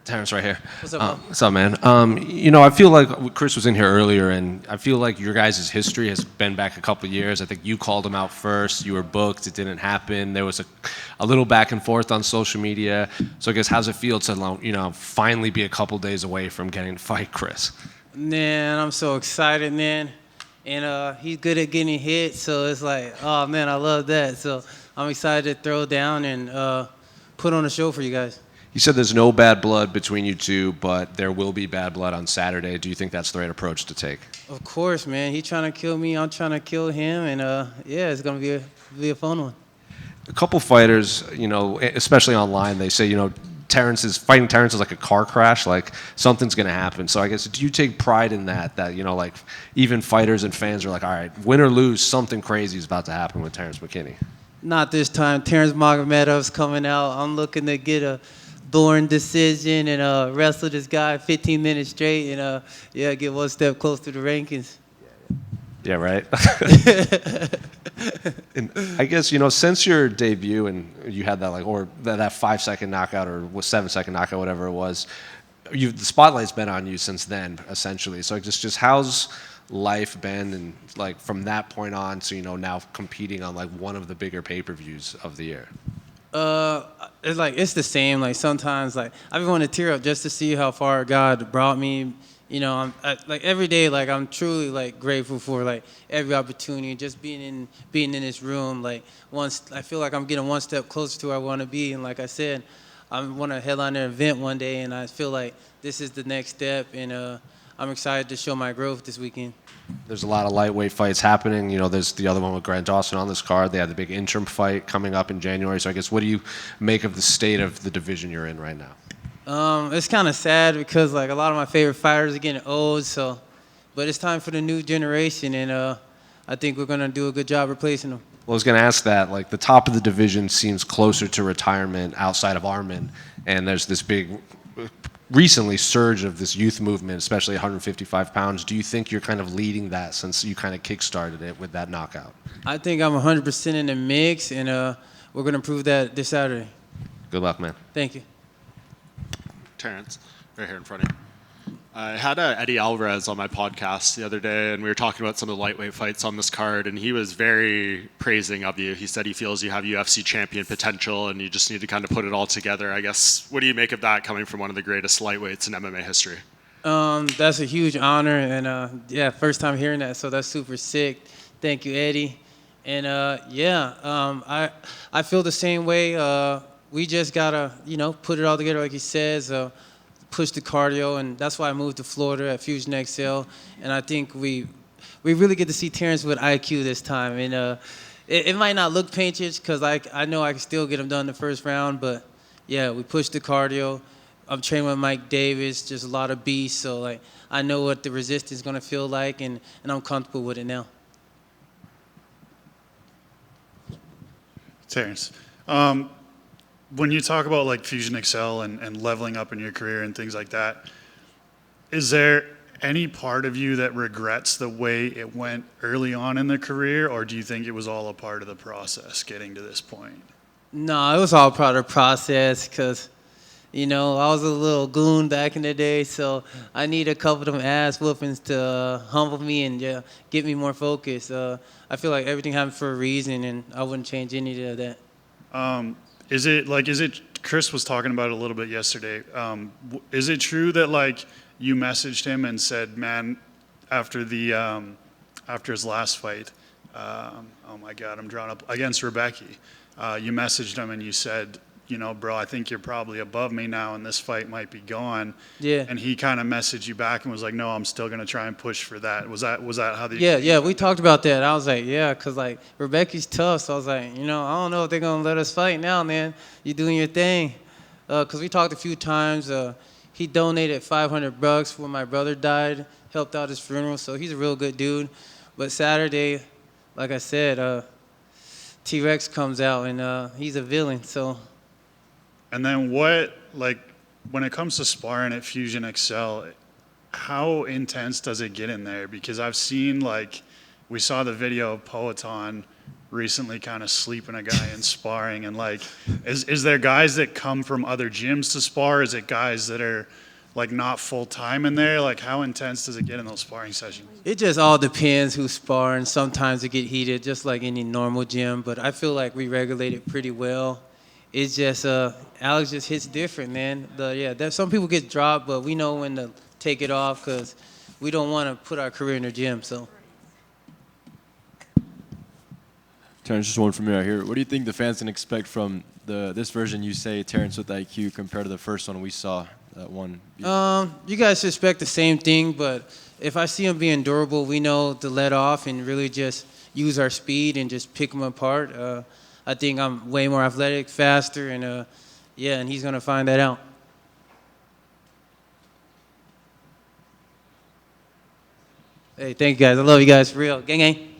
Terrance right here. What's up, bro? What's up, man? I feel like Chris was in here earlier, and I feel like your guys' history has been back a couple of years. I think you called him out first. You were booked. It didn't happen. There was a little back and forth on social media. So I guess how's it feel to, finally be a couple days away from getting to fight Chris? Man, I'm so excited, man. And he's good at getting hit, so it's like, oh, man, I love that. So I'm excited to throw down and put on a show for you guys. He said there's no bad blood between you two, but there will be bad blood on Saturday. Do you think that's the right approach to take? Of course, man. He's trying to kill me. I'm trying to kill him. And, yeah, it's going to be a fun one. A couple fighters, especially online, they say, fighting Terrance is like a car crash, like something's going to happen. So I guess, do you take pride in that, like even fighters and fans are like, all right, win or lose, something crazy is about to happen with Terrance McKinney? Not this time. Terrance Magomedov's coming out. I'm looking to get a boring decision and wrestle this guy 15 minutes straight and, get one step close to the rankings. Yeah, right? And I guess, since your debut and you had that, that 5-second knockout or 7-second knockout, whatever it was, the spotlight's been on you since then, essentially. So just how's life been and, from that point on to, now competing on, one of the bigger pay-per-views of the year? It's the same. Like sometimes, I've been wanting to tear up just to see how far God brought me. I'm every day, I'm truly grateful for every opportunity. Just being in this room, once I feel like I'm getting one step closer to where I want to be. And like I said, I want to headline an event one day, and I feel like this is the next step. And I'm excited to show my growth this weekend. There's a lot of lightweight fights happening. There's the other one with Grant Dawson on this card. They have the big interim fight coming up in January. So I guess, what do you make of the state of the division you're in right now? It's kind of sad because a lot of my favorite fighters are getting old. But it's time for the new generation, and I think we're gonna do a good job replacing them. Well, I was going to ask that. The top of the division seems closer to retirement outside of Armin, and there's this big recently surge of this youth movement, especially 155 pounds. Do you think you're kind of leading that since you kind of kickstarted it with that knockout? I think I'm 100% in the mix, and we're going to prove that this Saturday. Good luck, man. Thank you. Terrance, right here in front of you. I had Eddie Alvarez on my podcast the other day, and we were talking about some of the lightweight fights on this card, and he was very praising of you. He said he feels you have UFC champion potential, and you just need to kind of put it all together. I guess, what do you make of that coming from one of the greatest lightweights in MMA history? That's a huge honor, and first time hearing that, so that's super sick. Thank you, Eddie. And I feel the same way. We just gotta, put it all together, like he says. Push the cardio, and that's why I moved to Florida at Fusion XL. And I think we really get to see Terrance with IQ this time. And it might not look painted because I know I can still get him done in the first round, but yeah, we pushed the cardio. I'm training with Mike Davis, just a lot of beasts, so I know what the resistance is gonna feel like, and I'm comfortable with it now. Terrance, when you talk about Fusion XL and leveling up in your career and things like that, is there any part of you that regrets the way it went early on in the career, or do you think it was all a part of the process getting to this point? No, it was all part of the process because, I was a little goon back in the day, so I need a couple of them ass whoopings to humble me and get me more focused. I feel like everything happened for a reason, and I wouldn't change any of that. Is it Chris was talking about it a little bit yesterday. Is it true that you messaged him and said, man, after his last fight, oh my God, I'm drawn up against Rebecca. You messaged him and you said, bro, I think you're probably above me now and this fight might be gone. Yeah. And he kind of messaged you back and was like, no, I'm still going to try and push for that. Was that how the... Yeah, we talked about that. I was like, yeah, because Rebecca's tough. So I was like, I don't know if they're going to let us fight now, man. You doing your thing. Because we talked a few times. He donated $500 when my brother died, helped out his funeral. So he's a real good dude. But Saturday, like I said, T-Rex comes out and he's a villain, so... And then when it comes to sparring at Fusion XL, how intense does it get in there? Because I've seen, we saw the video of Poetan recently kind of sleeping a guy in sparring, and like, is there guys that come from other gyms to spar? Is it guys that are like not full time in there? Like, how intense does it get in those sparring sessions? It just all depends who's sparring. Sometimes it get heated, just like any normal gym. But I feel like we regulate it pretty well. It's just Alex just hits different, man. Some people get dropped, but we know when to take it off because we don't want to put our career in the gym. So. Terrance, just one from me right here. What do you think the fans can expect from this version you say, Terrance with IQ, compared to the first one we saw, that one? You guys should expect the same thing, but if I see him being durable, we know to let off and really just use our speed and just pick him apart. I think I'm way more athletic, faster, and and he's gonna find that out. Hey, thank you guys. I love you guys for real. Gang gang.